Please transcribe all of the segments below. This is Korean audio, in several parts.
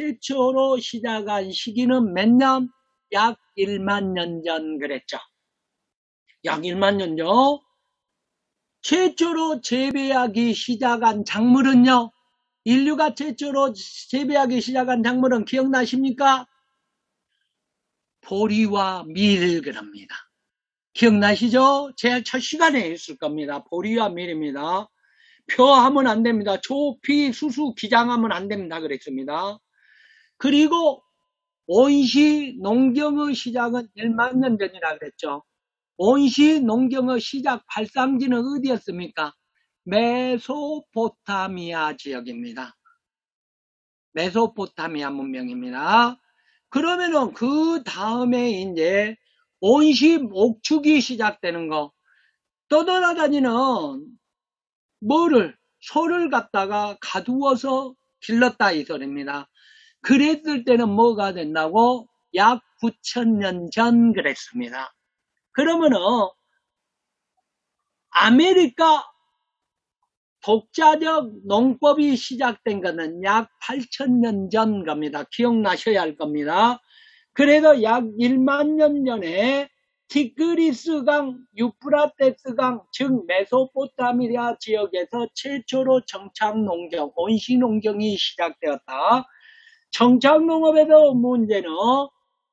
최초로 시작한 시기는 몇 년? 약 1만 년 전 그랬죠. 약 1만 년 전. 최초로 재배하기 시작한 작물은요? 인류가 최초로 재배하기 시작한 작물은 기억나십니까? 보리와 밀 그럽니다. 기억나시죠? 제가 첫 시간에 했을 겁니다. 보리와 밀입니다. 표하면 안 됩니다. 조, 피, 수수, 기장하면 안 됩니다. 그랬습니다. 그리고 온시 농경의 시작은 1만 년 전이라 그랬죠. 온시 농경의 시작 발상지는 어디였습니까? 메소포타미아 지역입니다. 메소포타미아 문명입니다. 그러면은 그 다음에 이제 온시 목축이 시작되는 거. 떠돌아다니는 소를 갖다가 가두어서 길렀다 이 소리입니다. 그랬을 때는 뭐가 된다고? 약 9,000년 전 그랬습니다. 그러면은 아메리카 독자적 농법이 시작된 것은 약 8,000년 전 겁니다. 기억나셔야 할 겁니다. 그래도 약 1만 년 전에 티그리스강, 유프라테스강, 즉 메소포타미아 지역에서 최초로 정착농경, 온시농경이 시작되었다. 정착농업에서 문제는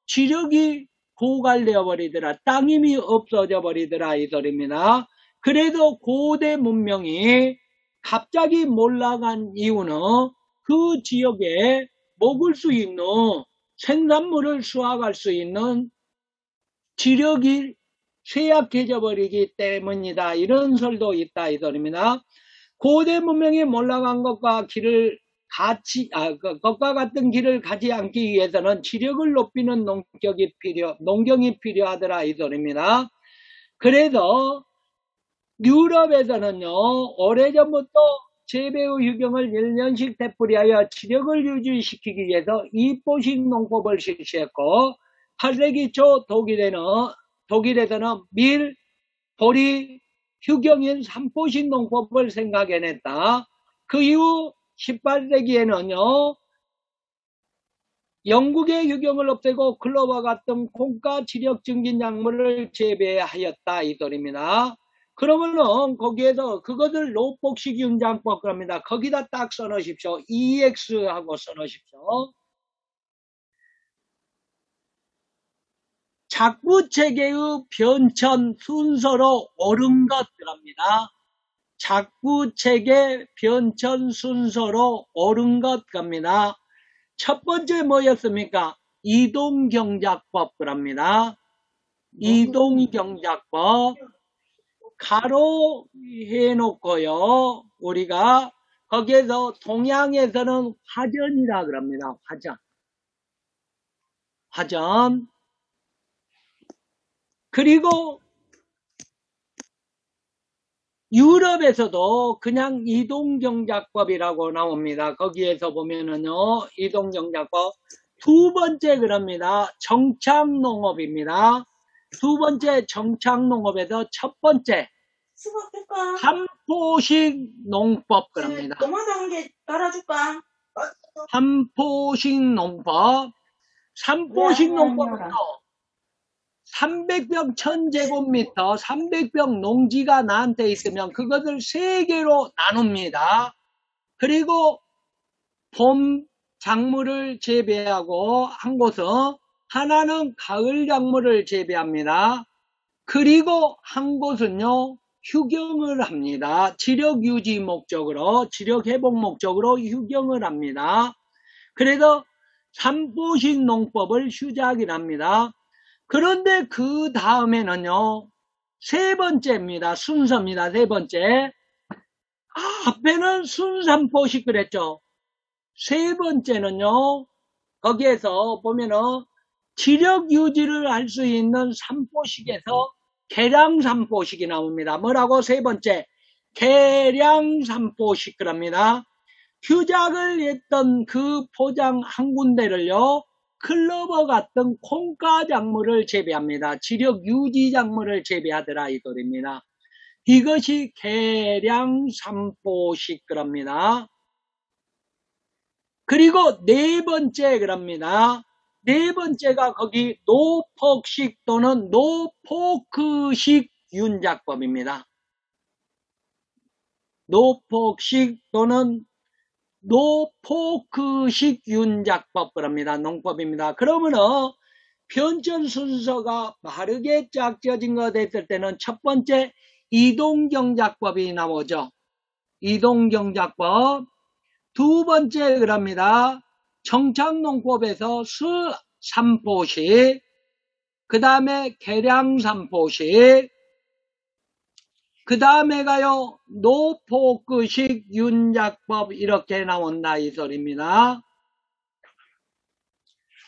지력이 고갈되어 버리더라. 땅 힘이 없어져 버리더라 이 소리입니다. 그래도 고대 문명이 갑자기 몰락한 이유는 그 지역에 먹을 수 있는 생산물을 수확할 수 있는 지력이 쇠약해져 버리기 때문이다. 이런 설도 있다 이 소리입니다. 고대 문명이 몰락한 것과 것과 같은 길을 가지 않기 위해서는 지력을 높이는 농경이 필요하더라 이 소리입니다. 그래서 유럽에서는요, 오래전부터 재배의 휴경을 1년씩 되풀이하여 지력을 유지시키기 위해서 이포식 농법을 실시했고, 8세기 초 독일에서는 밀, 보리, 휴경인 3포식 농법을 생각해냈다. 그 이후 18세기에는요, 영국의 휴경을 없애고 클로버 같은 콩가 지력 증진 작물을 재배하였다 이 소리입니다. 그러면은 거기에서 그것을 로복식 윤장법 그럽니다. 거기다 딱 써놓으십시오. EX하고 써놓으십시오. 작부체계의 변천 순서로 옳은 것 그럽니다. 작부체계 변천 순서로 옳은 것 겁니다. 첫 번째 뭐였습니까? 이동경작법 그럽니다. 이동경작법 가로 해놓고요. 우리가 거기에서 동양에서는 화전이라 그럽니다. 화전. 그리고 유럽에서도 그냥 이동경작법이라고 나옵니다. 거기에서 보면은요, 이동경작법. 두 번째 그럽니다. 정착농업입니다. 두 번째 정착농업에서 첫 번째 삼포식 농법 그럽니다. 너무한 게 따라줄까? 삼포식 농법. 삼포식 농법은요, 300평 1000제곱미터 300평 농지가 나한테 있으면 그것을 3개로 나눕니다. 그리고 봄 작물을 재배하고 한 곳은 하나는 가을 작물을 재배합니다. 그리고 한 곳은요 휴경을 합니다. 지력 유지 목적으로, 지력 회복 목적으로 휴경을 합니다. 그래서 삼포식 농법을 시작이랍니다. 그런데 그 다음에는요, 세 번째입니다. 순서입니다. 세 번째. 앞에는 순삼포식 그랬죠. 세 번째는요, 거기에서 보면은 지력 유지를 할 수 있는 삼포식에서 계량삼포식이 나옵니다. 뭐라고? 세 번째. 계량삼포식 그럽니다. 휴작을 했던 그 포장 한 군데를요, 클로버 같은 콩가 작물을 재배합니다. 지력 유지 작물을 재배하더라 이 소리입니다. 이것이 계량 삼포식 그럽니다. 그리고 네 번째 그럽니다. 네 번째가 거기 노폭식 또는 노포크식 윤작법입니다. 노폭식 또는 노포크식 윤작법 그럽니다. 농법입니다. 그러면은 편전 순서가 바르게 짝져진 거 됐을 때는 첫 번째 이동경작법이 나오죠. 이동경작법. 두 번째 그럽니다. 청창농법에서 수삼포식, 그 다음에 계량삼포식, 그 다음에 가요 노포크식 윤작법 이렇게 나온다 이 소리입니다.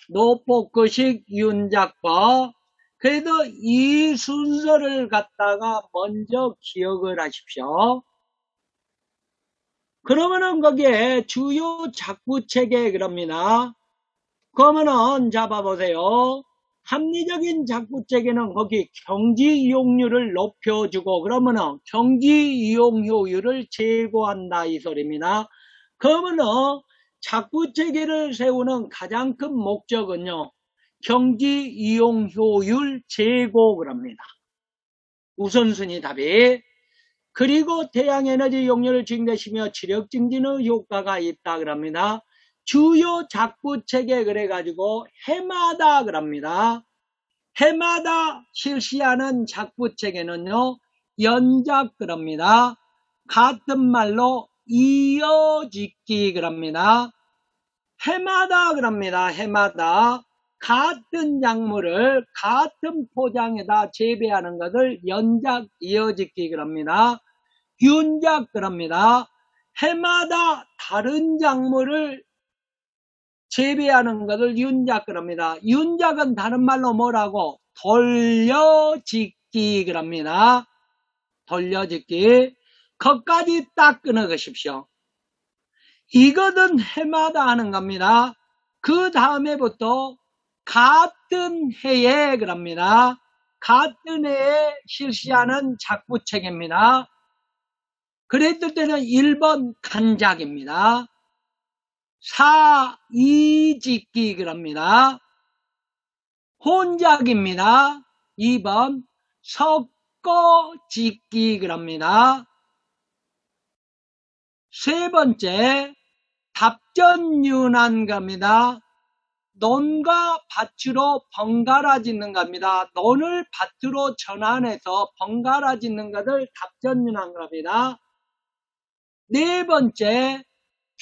노포크식 윤작법. 그래도 이 순서를 갖다가 먼저 기억을 하십시오. 그러면은 거기에 주요 작부체계 그럽니다. 그러면은 잡아보세요. 합리적인 작부체계는 거기 경지 이용률을 높여주고 그러면은 경지 이용 효율을 제고한다 이 소리입니다. 그러면은 작부체계를 세우는 가장 큰 목적은요. 경지 이용 효율 제고 그럽니다. 우선순위 답이. 그리고 태양에너지 용률을 증대시며 지력 증진의 효과가 있다 그럽니다. 주요 작부체계 그래가지고 해마다 그럽니다. 해마다 실시하는 작부체계는요. 연작 그럽니다. 같은 말로 이어짓기 그럽니다. 해마다 그럽니다. 해마다 같은 작물을 같은 포장에다 재배하는 것을 연작 이어짓기 그럽니다. 윤작 그럽니다. 해마다 다른 작물을 재배하는 것을 윤작 그럽니다. 윤작은 다른 말로 뭐라고? 돌려짓기 그럽니다. 돌려짓기. 거기까지 딱 끊어가십시오. 이거는 해마다 하는 겁니다. 그 다음에부터 같은 해에 그럽니다. 같은 해에 실시하는 작부체계입니다. 그랬을 때는 1번 간작입니다. 이짓기 그럽니다. 혼작입니다. 2번 섞어짓기 그럽니다. 세 번째 답전윤한 겁니다. 논과 밭으로 번갈아 짓는 겁니다. 논을 밭으로 전환해서 번갈아 짓는 것을 답전윤한 겁니다. 네 번째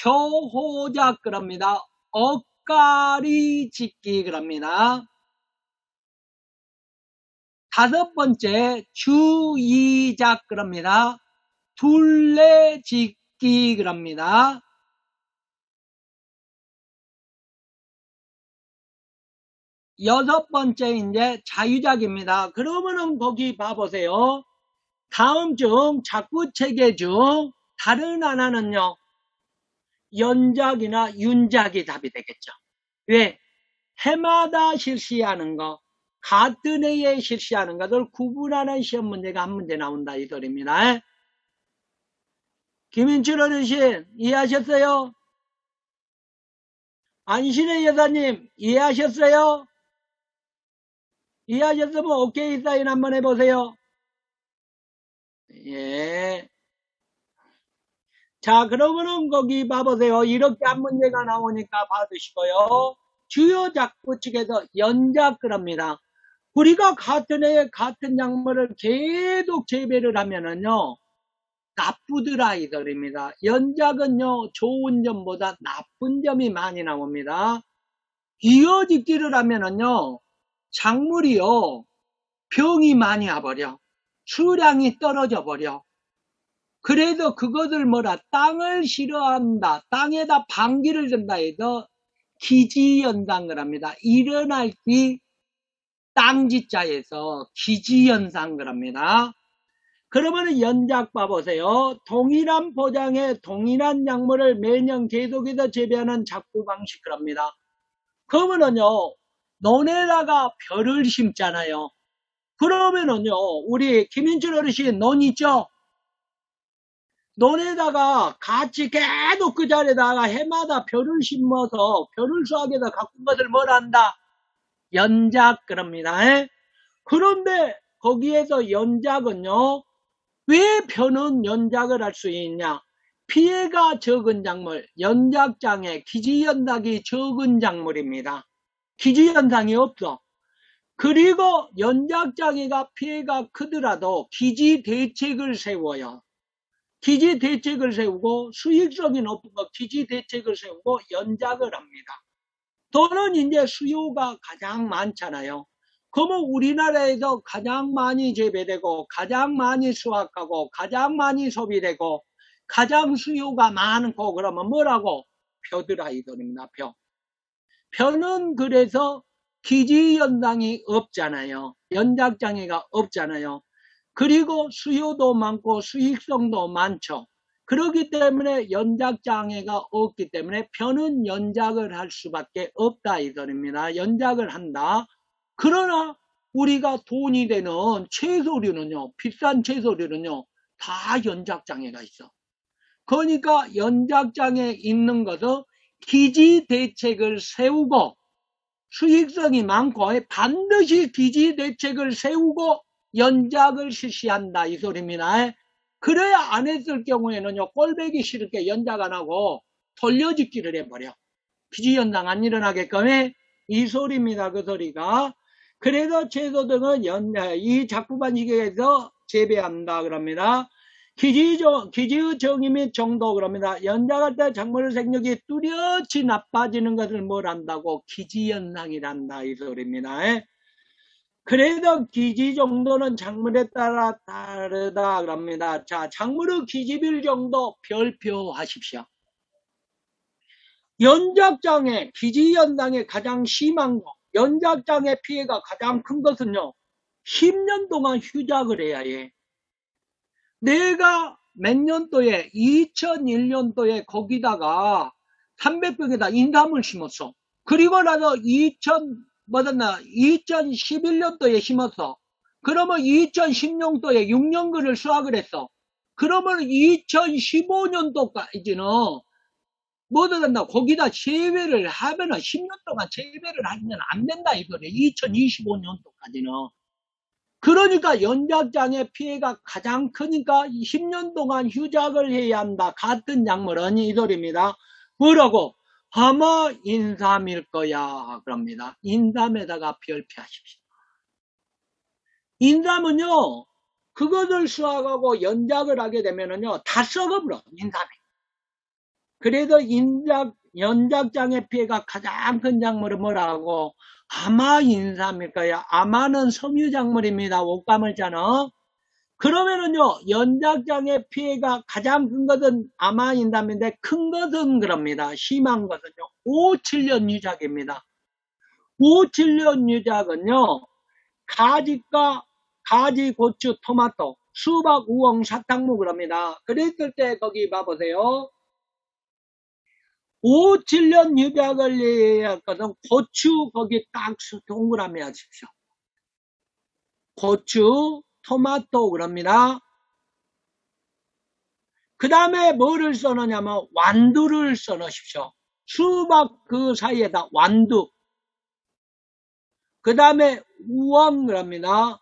교호작 그럽니다. 엇가리 짓기 그럽니다. 다섯 번째 주의작 그럽니다. 둘레 짓기 그럽니다. 여섯 번째 이제 자유작입니다. 그러면은 거기 봐보세요. 다음 중 작부체계 중 다른 하나는요. 연작이나 윤작이 답이 되겠죠. 왜? 해마다 실시하는 거, 같은 해에 실시하는 것을 구분하는 시험 문제가 한 문제 나온다 이 소리입니다. 김인출 어르신 이해하셨어요? 안신혜 여사님 이해하셨어요? 이해하셨으면 오케이 사인 한번 해보세요. 예. 자, 그러면은 거기 봐보세요. 이렇게 한 문제가 나오니까 받으시고요. 주요 작부 측에서 연작 그럽니다. 우리가 같은 해에 같은 작물을 계속 재배를 하면은요. 나쁘더라 이 소리입니다. 연작은요. 좋은 점보다 나쁜 점이 많이 나옵니다. 이어짓기를 하면은요. 작물이요. 병이 많이 와버려. 수량이 떨어져 버려. 그래도 그것을 뭐라 땅을 싫어한다. 땅에다 방귀를 든다 해서 기지연상을 합니다. 일어날 기 땅지자에서 기지연상을 합니다. 그러면 연작 봐보세요. 동일한 포장에 동일한 작물을 매년 계속해서 재배하는 작부 방식을 합니다. 그러면은요, 논에다가 벼를 심잖아요. 그러면은요, 우리 김인철 어르신 논 있죠? 논에다가 같이 계속 그 자리에다가 해마다 벼를 심어서 벼를 수확해서 가꾼 것을 뭐라 한다? 연작 그럽니다. 그런데 거기에서 연작은요, 왜 벼는 연작을 할 수 있냐? 피해가 적은 작물, 연작장에 기지연락이 적은 작물입니다. 기지현상이 없어. 그리고 연작장애가 피해가 크더라도 기지대책을 세워요. 기지대책을 세우고 수익성이 높은 거 기지대책을 세우고 연작을 합니다. 돈은 이제 수요가 가장 많잖아요. 그러면 우리나라에서 가장 많이 재배되고 가장 많이 수확하고 가장 많이 소비되고 가장 수요가 많고 그러면 뭐라고? 벼더라 이거입니다. 벼. 벼는 그래서 기지연당이 없잖아요. 연작장애가 없잖아요. 그리고 수요도 많고 수익성도 많죠. 그렇기 때문에 연작장애가 없기 때문에 벼는 연작을 할 수밖에 없다 이 소리입니다. 연작을 한다. 그러나 우리가 돈이 되는 채소류는요, 비싼 채소류는요, 다 연작장애가 있어. 그러니까 연작장애 있는 것은 기지대책을 세우고 수익성이 많고 반드시 기지대책을 세우고 연작을 실시한다 이 소리입니다. 그래야 안 했을 경우에는요, 꼴배기 싫게 연작 안 하고 돌려짓기를 해버려. 기지연당 안 일어나게끔 이 소리입니다. 그 소리가. 그래서 채소등은 이 작부반지계에서 재배한다 그럽니다. 기지의 정의 및 정도 그럽니다. 연작할 때 작물의 생육이 뚜렷이 나빠지는 것을 뭘 한다고? 기지연상이란다 이 소리입니다. 그래도 기지 정도는 작물에 따라 다르다 그럽니다. 자, 작물의 기지별 정도 별표하십시오. 연작장애, 기지연상에 가장 심한 거, 연작장애 피해가 가장 큰 것은요, 10년 동안 휴작을 해야 해. 내가 몇 년도에 2001년도에 거기다가 300평에다 인삼을 심었어. 그리고 나서 2011년도에 심었어. 그러면 2010년도에 6년근을 수확을 했어. 그러면 2015년도까지는 뭐든 한다. 거기다 재배를 하면은 10년 동안 재배를 하면 안 된다 이거래. 2025년도까지는. 그러니까 연작장애 피해가 가장 크니까 10년 동안 휴작을 해야 한다. 같은 작물은 이 소리입니다. 뭐라고? 아마 인삼일 거야. 그럽니다. 인삼에다가 별표하십시오. 인삼은요, 그것을 수확하고 연작을 하게 되면은요, 다 썩어버려, 인삼이. 그래서 연작장애 피해가 가장 큰 작물은 뭐라고? 아마 인삼일 거야. 아마는 섬유작물입니다. 옷감을잖아. 그러면은요, 연작장애 피해가 가장 큰 것은 아마 인삼인데 큰 것은 그럽니다. 심한 것은요, 5, 7년 유작입니다. 5, 7년 유작은요, 가지과 가지, 고추, 토마토, 수박, 우엉, 사탕무 그럽니다. 그랬을 때 거기 봐보세요. 5, 7년 유작을 해야 할거든 고추 거기 딱 동그라미 하십시오. 고추, 토마토 그럽니다. 그 다음에 뭐를 써놓냐면 완두를 써놓으십시오. 수박 그 사이에다 완두. 그 다음에 우엉 그럽니다.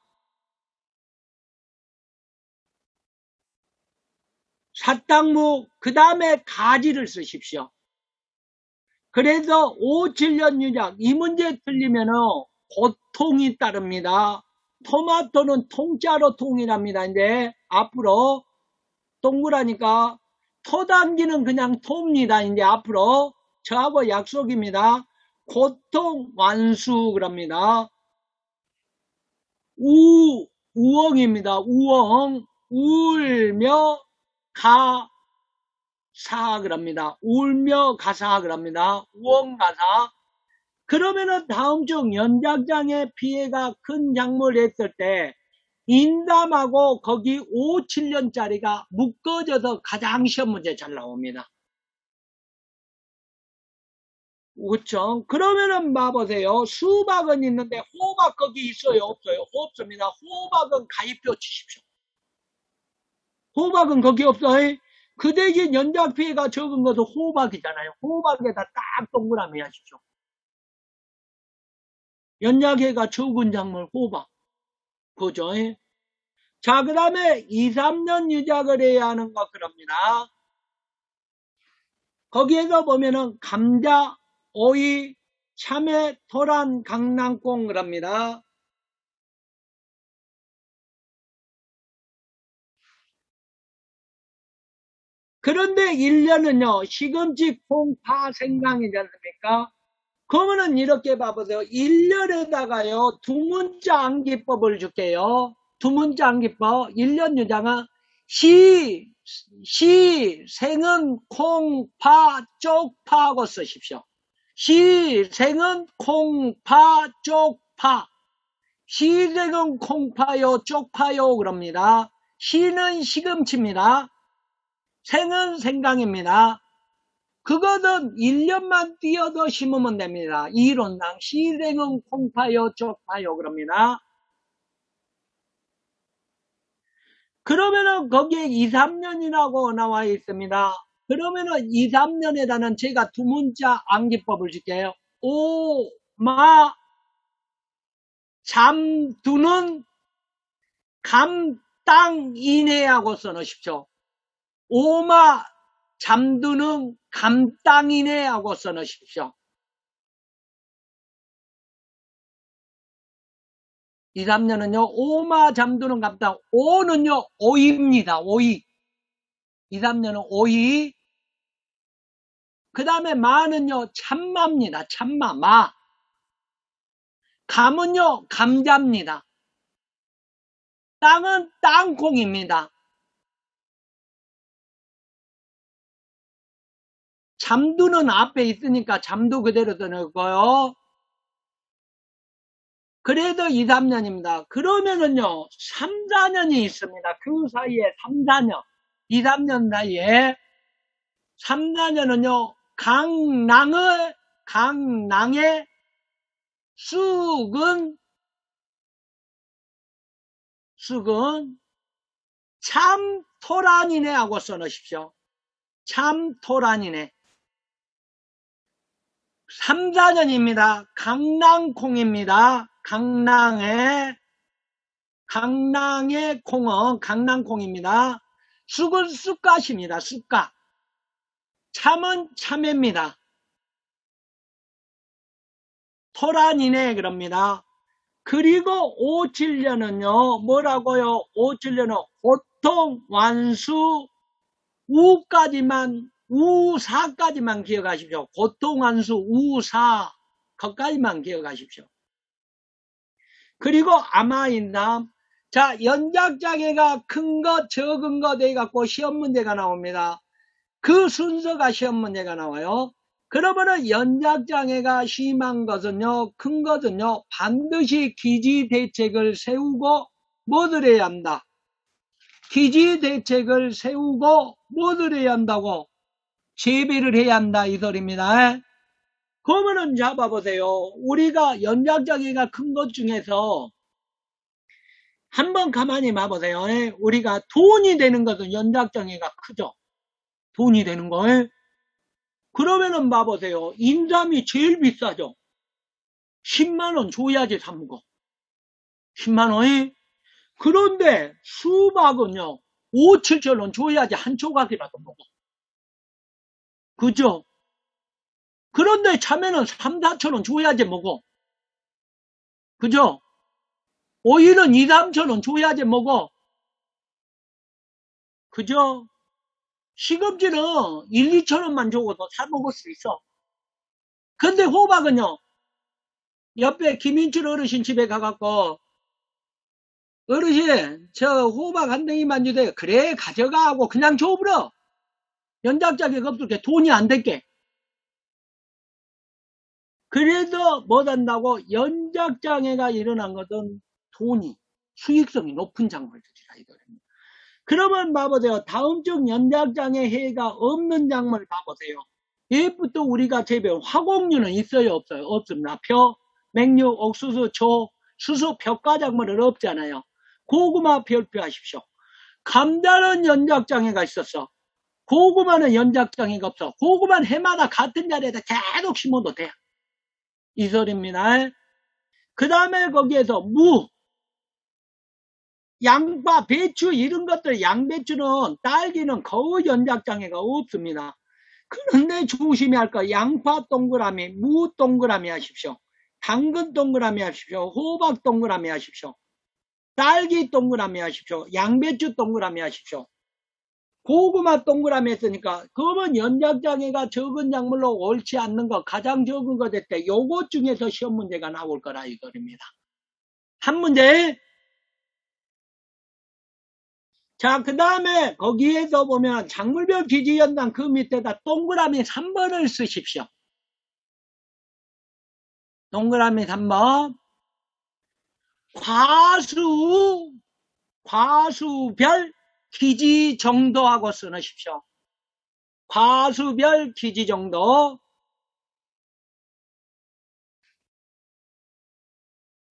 사탕무 그 다음에 가지를 쓰십시오. 그래서 5, 7년 유작 이 문제 틀리면은 고통이 따릅니다. 토마토는 통짜로 통이랍니다. 이제 앞으로 동그라니까 토단기는 그냥 토입니다. 이제 앞으로 저하고 약속입니다. 고통 완수 그럽니다. 우엉입니다. 우엉 울며 가사 그럽니다. 울며 가사 그럽니다. 우엉가사. 그러면은 다음 중 연작장애 피해가 큰 작물을 했을 때 인담하고 거기 5, 7년짜리가 묶어져서 가장 시험 문제 잘 나옵니다. 그렇죠? 그러면은 봐보세요. 수박은 있는데 호박 거기 있어요? 없어요? 없습니다. 호박은 가입표 치십시오. 호박은 거기 없어요? 그 대신 연작 피해가 적은 것은 호박이잖아요. 호박에다 딱 동그라미 하십시오. 연작해가 적은 작물 호박. 그죠? 자, 그 다음에 2, 3년 유작을 해야 하는 거 그럽니다. 거기에서 보면은 감자, 오이, 참외, 토란, 강낭콩 그럽니다. 그런데 1년은요, 시금치, 콩, 파, 생강이지 않습니까? 그러면은 이렇게 봐보세요. 1년에다가요, 두 문자 암기법을 줄게요. 두 문자 암기법. 1년 유장은 생은 콩, 파, 쪽파하고 쓰십시오. 생은 콩, 파, 쪽파. 생은 콩파요, 쪽파요, 그럽니다. 는 시금치입니다. 생은 생강입니다. 그거는 1년만 띄어도 심으면 됩니다. 이론상 시생은 콩파요, 쪽파요, 그럽니다. 그러면은 거기에 2, 3년이라고 나와 있습니다. 그러면은 2, 3년에다는 제가 두 문자 암기법을 줄게요. 오, 마, 잠두는 감, 땅, 이내하고 써놓으십시오. 오마, 잠두는 감, 땅, 이내하고 써놓으십시오. 2, 3년은요, 오마 잠두는 감땅. 오는요, 오이입니다. 오이. 2, 3년은 오이. 그 다음에 마는요, 참마입니다. 참마, 마. 감은요, 감자입니다. 땅은 땅콩입니다. 잠두는 앞에 있으니까 잠두 그대로 넣고요. 그래도 2, 3년입니다. 그러면은요, 3, 4년이 있습니다. 그 사이에 3, 4년. 2, 3년 사이에 3, 4년은요, 강낭의 쑥은 참토란이네 하고 써놓으십시오. 참토란이네. 3, 4년입니다. 강낭콩입니다. 강낭의 콩은 강낭콩입니다. 쑥은 쑥갓입니다. 쑥갓. 참은 참외입니다. 토란이네 그럽니다. 그리고 5, 7년은요, 뭐라고요? 5, 7년은 보통, 완수, 우사까지만 기억하십시오. 고통, 완수, 우사, 거기까지만 기억하십시오. 그리고 아마인담. 자, 연작장애가 큰 것, 적은 것 돼갖고 시험 문제가 나옵니다. 그 순서가 시험 문제가 나와요. 그러면은 연작장애가 심한 것은요, 큰 것은요, 반드시 기지대책을 세우고 뭐를 해야 한다? 기지대책을 세우고 뭐를 해야 한다고? 재배를 해야 한다 이 소리입니다. 그러면은 잡아보세요. 우리가 연작장애가 큰 것 중에서 한번 가만히 봐보세요. 우리가 돈이 되는 것은 연작장애가 크죠. 돈이 되는 거. 그러면은 봐보세요. 인삼이 제일 비싸죠. 10만원 줘야지 사먹어. 10만원이. 그런데 수박은요. 5, 7천원 줘야지 한 조각이라도 먹어. 그죠? 그런데 참외는 3, 4천원 줘야지 먹어. 그죠? 오이는 2, 3천원 줘야지 먹어. 그죠? 시금치는 1, 2천원만 줘도 사 먹을 수 있어. 근데 호박은요. 옆에 김인철 어르신 집에 가갖고 어르신 저 호박 한 덩이만 주세요. 그래 가져가 하고 그냥 줘버려. 연작자격 없을게 돈이 안 될게. 그래도 못한다고 연작장애가 일어난 것은 돈이 수익성이 높은 작물들이라 이거입니다. 그러면 봐보세요. 다음 중 연작장애 해가 없는 작물 봐보세요. 얘부터 우리가 재배운 화곡류는 있어요 없어요? 없습니다. 표, 맹류, 옥수수, 초, 수수, 벽과 작물은 없잖아요. 고구마 별표하십시오. 감자는 연작장애가 있었어. 고구마는 연작장애가 없어. 고구마는 해마다 같은 자리에다 계속 심어도 돼. 이 소리입니다. 그 다음에 거기에서 무, 양파, 배추 이런 것들, 양배추는 딸기는 거의 연작장애가 없습니다. 그런데 조심해야 할 거 양파 동그라미, 무 동그라미 하십시오. 당근 동그라미 하십시오. 호박 동그라미 하십시오. 딸기 동그라미 하십시오. 양배추 동그라미 하십시오. 고구마 동그라미 했으니까 그러면 연작장애가 적은 작물로 옳지 않는 거 가장 적은 거 됐대. 요것 중에서 시험 문제가 나올 거라 이거입니다. 한 문제. 자, 그 다음에 거기에서 보면 작물별 기지연당 그 밑에다 동그라미 3번을 쓰십시오. 동그라미 3번. 과수별 기지 정도하고 써놓으십시오. 과수별 기지 정도.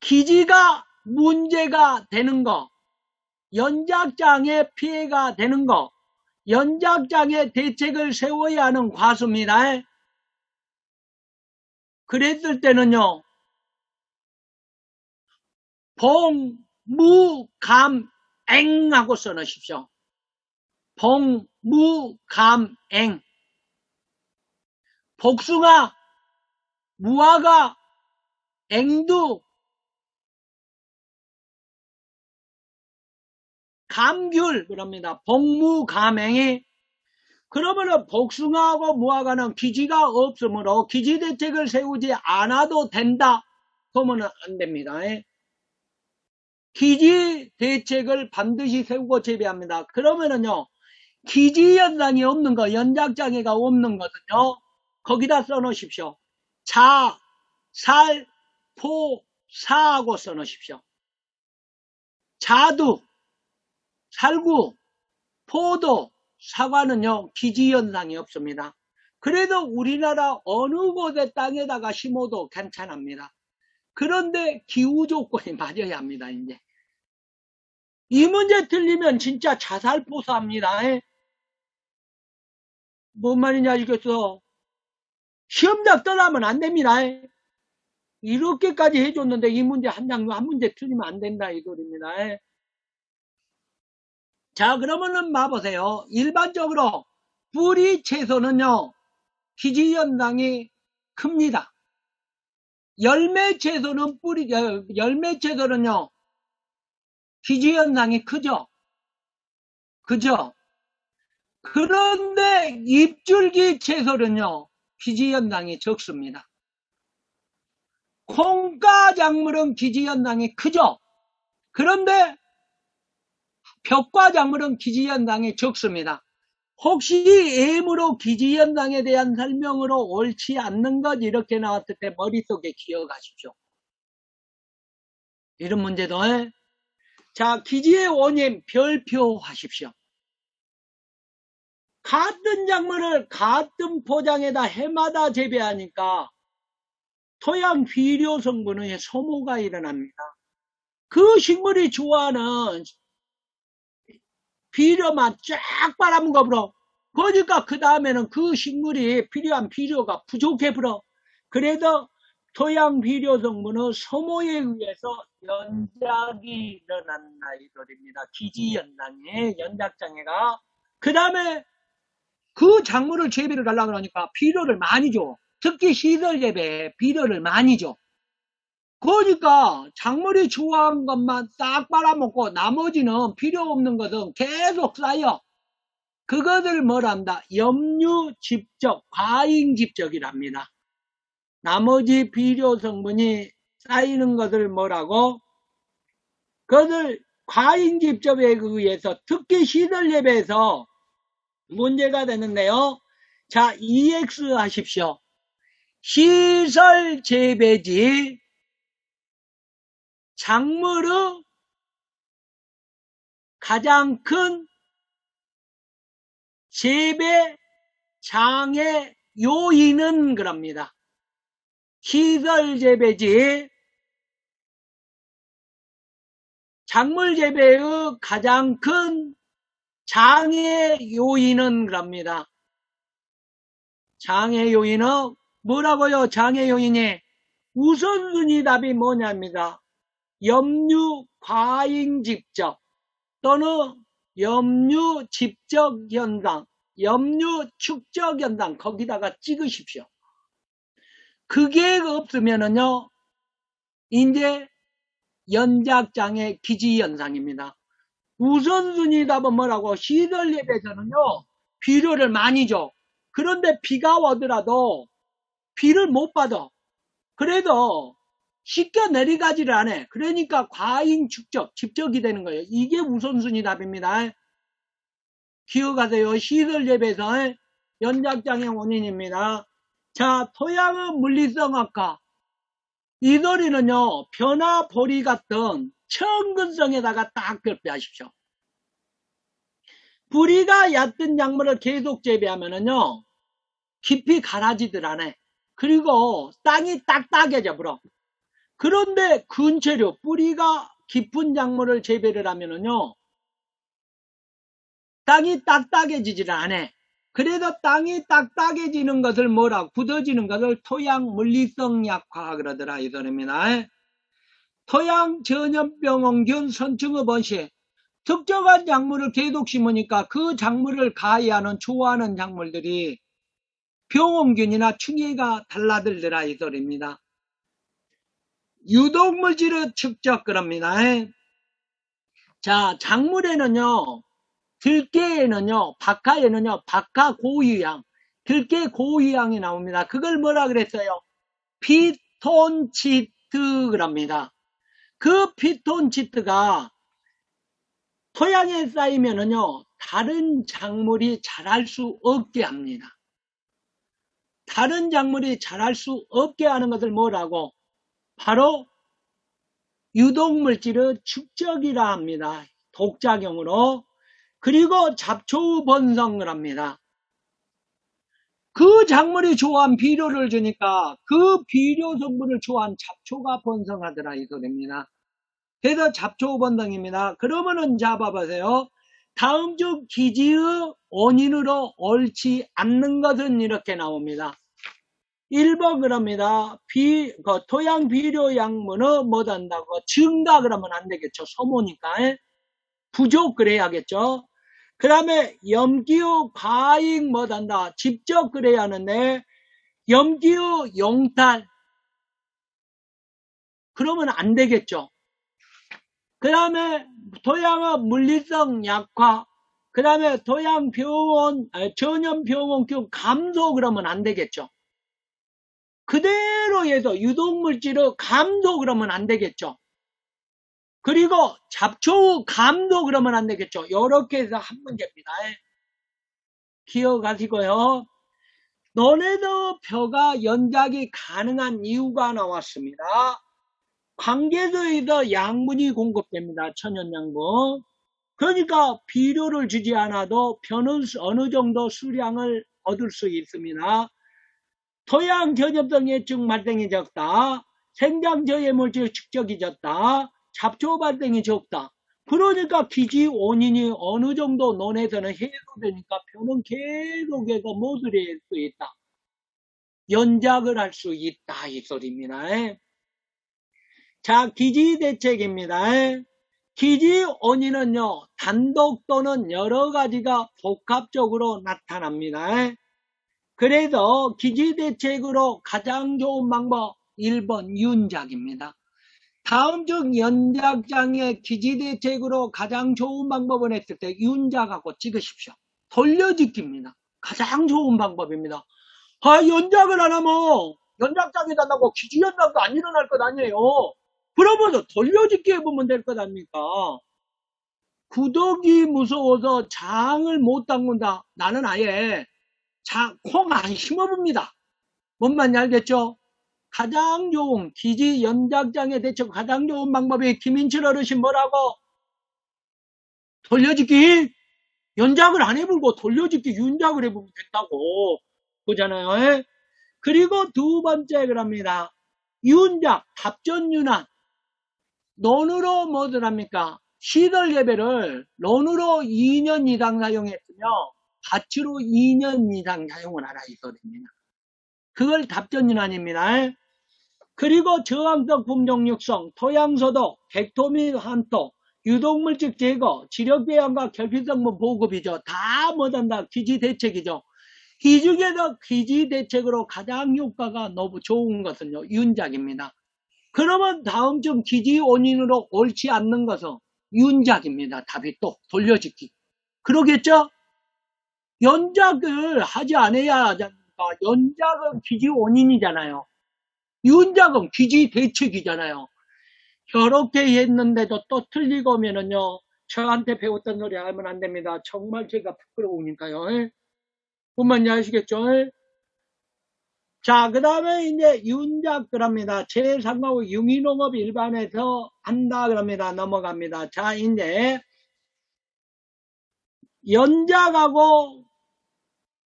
기지가 문제가 되는 거, 연작장애 피해가 되는 거, 연작장애 대책을 세워야 하는 과수입니다. 그랬을 때는요, 봉, 무, 감, 앵하고 써놓으십시오. 봉, 무, 감, 앵. 복숭아, 무화과, 앵두, 감귤, 그럽니다. 복무, 감앵이. 그러면은 복숭아하고 무화과는 기지가 없으므로 기지 대책을 세우지 않아도 된다. 그러면은 안 됩니다. 기지 대책을 반드시 세우고 재배합니다. 그러면은요, 기지 연상이 없는 거, 연작장애가 없는 거는요, 거기다 써놓으십시오. 자, 살, 포, 사하고 써놓으십시오. 자두, 살구, 포도, 사과는요, 기지 연상이 없습니다. 그래도 우리나라 어느 곳의 땅에다가 심어도 괜찮습니다. 그런데 기후 조건이 맞아야 합니다, 이제. 이 문제 틀리면 진짜 자살포사합니다. 뭔 말인지 알겠어? 시험장 떠나면 안 됩니다. 이렇게까지 해줬는데 이 문제 한 문제 틀리면 안 된다 이 소리입니다. 자, 그러면은 봐보세요. 일반적으로 뿌리 채소는요, 기지 연상이 큽니다. 열매 채소는요, 기지 연상이 크죠? 그죠? 그런데 잎줄기 채소는요, 기지 연상이 적습니다. 콩가 작물은 기지 연상이 크죠? 그런데 벽과 작물은 기지 연상이 적습니다. 혹시 M으로 기지 연상에 대한 설명으로 옳지 않는 것 이렇게 나왔을 때 머릿속에 기억하십시오. 이런 문제도 해. 자, 기지의 원인 별표 하십시오. 같은 작물을 같은 포장에다 해마다 재배하니까 토양 비료 성분의 소모가 일어납니다. 그 식물이 좋아하는 비료만 쫙 빨아먹어 버려. 그러니까 그 다음에는 그 식물이 필요한 비료가 부족해 버려. 그래서 토양 비료 성분의 소모에 의해서 연작이 일어난다 이 소리입니다. 기지 연장의 연작장애가. 그 다음에 그 작물을 재배를 하려고 그러니까 비료를 많이 줘. 특히 시설 재배에 비료를 많이 줘. 그러니까 작물이 좋아하는 것만 싹 빨아먹고 나머지는 필요 없는 것은 계속 쌓여. 그것을 뭐란다? 염류집적, 과잉집적이랍니다. 나머지 비료 성분이 쌓이는 것을 뭐라고? 그것을 과잉집적에 의해서 특히 시설 재배에서 문제가 되는데요. 자, EX 하십시오. 시설 재배지 작물의 가장 큰 재배 장애 요인은 그럽니다. 시설 재배지 작물 재배의 가장 큰 장애 요인은 그럽니다. 장애 요인은 뭐라고요? 장애 요인이 우선순위 답이 뭐냐입니다. 염류 과잉 집적 또는 염류 집적 현상, 염류 축적 현상 거기다가 찍으십시오. 그게 없으면은요, 이제 연작장애 기지 현상입니다. 우선순위 답은 뭐라고? 시설예배에서는요, 비료를 많이 줘. 그런데 비가 오더라도 비를 못 받아. 그래도 쉽게 내려가지를 않아. 그러니까 과잉 축적, 집적이 되는 거예요. 이게 우선순위 답입니다. 기억하세요. 시설예배에서 연작장애 원인입니다. 자, 토양의 물리성학과. 이 소리는요, 변화 보리 같은 천근성에다가 딱 결배하십시오. 뿌리가 얕은 작물을 계속 재배하면은요, 깊이 가라지들 않아. 그리고 땅이 딱딱해져 버려. 그런데 근체류, 뿌리가 깊은 작물을 재배를 하면은요, 땅이 딱딱해지질 않아. 그래서 땅이 딱딱해지는 것을 뭐라, 굳어지는 것을 토양 물리성 약화 그러더라, 이 소리입니다. 토양 전염병원균 선충의 번식. 특정한 작물을 계속 심으니까 그 작물을 가해하는, 좋아하는 작물들이 병원균이나 충해가 달라들더라, 이 소리입니다. 유독물질의 축적 그럽니다. 자, 작물에는요, 들깨에는요, 박하에는요, 박하 고유향, 들깨 고유향이 나옵니다. 그걸 뭐라 그랬어요? 피톤치트 그럽니다. 그 피톤치트가 토양에 쌓이면은요, 다른 작물이 자랄 수 없게 합니다. 다른 작물이 자랄 수 없게 하는 것을 뭐라고? 바로 유독물질의 축적이라 합니다. 독작용으로. 그리고 잡초 번성을 합니다. 그 작물이 좋아한 비료를 주니까 그 비료 성분을 좋아한 잡초가 번성하더라 이 소리입니다. 그래서 잡초 번성입니다. 그러면은 잡아보세요. 다음 중 기지의 원인으로 옳지 않는 것은 이렇게 나옵니다. 1번 그럽니다. 토양 비료 양분은 못한다고 증가 그러면 안 되겠죠. 소모니까. 부족 그래야겠죠. 그 다음에 염기후 과잉 못한다. 직접 그래야 하는데 염기후 용탈 그러면 안 되겠죠. 그 다음에 토양의 물리성 약화 그 다음에 토양 병원 전염 병원균 감소 그러면 안 되겠죠. 그대로 해서 유독물질의 감소 그러면 안 되겠죠. 그리고 잡초 감도 그러면 안 되겠죠. 이렇게 해서 한 문제입니다. 기억하시고요. 논에도 벼가 연작이 가능한 이유가 나왔습니다. 관계도에서 양분이 공급됩니다. 천연양분. 그러니까 비료를 주지 않아도 벼는 어느 정도 수량을 얻을 수 있습니다. 토양 전염성 해충 발생이 적다. 생장저해 물질 축적이 적다. 잡초 발생이 적다. 그러니까 기지 원인이 어느 정도 논에서는 해소되니까 벼는 계속해서 무엇을 할 수 있다. 연작을 할 수 있다 이 소리입니다. 자, 기지 대책입니다. 기지 원인은요 단독 또는 여러 가지가 복합적으로 나타납니다. 그래서 기지 대책으로 가장 좋은 방법 1번 윤작입니다. 다음 중 연작장애 기지 대책으로 가장 좋은 방법을 했을 때 윤작하고 찍으십시오. 돌려짓기입니다. 가장 좋은 방법입니다. 연작을 안 하면 연작장애 난다고 기지 연작도 안 일어날 것 아니에요. 그러면 돌려짓기 해보면 될 것 아닙니까? 구더기 무서워서 장을 못 담근다. 나는 아예 콩 안 심어봅니다. 뭔 말인지 알겠죠? 가장 좋은 기지 연작장애 대책 가장 좋은 방법이 김인철 어르신 뭐라고? 돌려짓기 연작을 안 해보고 돌려짓기 윤작을 해보면 된다고 그잖아요. 그리고 두 번째 그럽니다. 윤작 답전윤환 논으로 뭐들 합니까? 시설 예배를 론으로 2년 이상 사용했으며 밭으로 2년 이상 사용을 하라 이 소리입니다. 그걸 답전인환입니다. 그리고 저항성 품종 육성, 토양소독, 객토 및 환토, 유독물질 제거, 지력배양과 결핍성분 보급이죠. 다 뭐단다 기지대책이죠. 이 중에서 기지대책으로 가장 효과가 너무 좋은 것은요, 윤작입니다. 그러면 다음쯤 기지 원인으로 옳지 않는 것은 윤작입니다. 답이 또 돌려짓기. 그러겠죠? 연작을 하지 않아야 하잖아요. 연작은 기지 원인이잖아요. 윤작은 기지 대책이잖아요. 이렇게 했는데도 또 틀리고 오면은요, 저한테 배웠던 소리 하면 안 됩니다. 정말 제가 부끄러우니까요. 뭔 말인지 아시겠죠? 자, 그 다음에 이제 윤작 그럽니다. 제3가구 융이농업 일반에서 한다 그럽니다. 넘어갑니다. 자, 이제 연작하고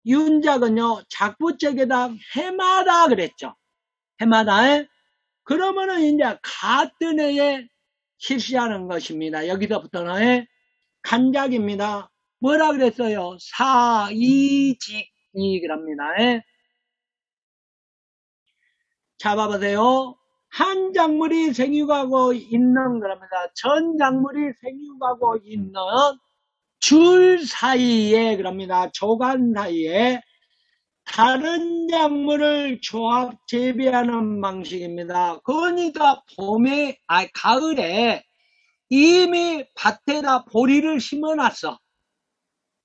윤작은요, 작부책에다 해마다 그랬죠. 해마다. 그러면은 이제 같은 해에 실시하는 것입니다. 여기서부터는 간작입니다. 뭐라 그랬어요? 사이직이 그럽니다. 잡아보세요. 한 작물이 생육하고 있는 그럽니다. 전 작물이 생육하고 있는 줄 사이에 그럽니다. 조간 사이에 다른 작물을 조합 재배하는 방식입니다. 그러니까 가을에 이미 밭에다 보리를 심어놨어.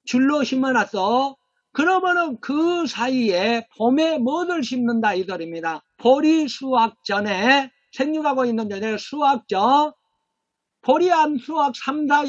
줄로 심어놨어. 그러면은 그 사이에 봄에 뭐를 심는다 이 소리입니다. 보리 수확 전에 생육하고 있는 전에 수확 전 보리암 수확 3, 4,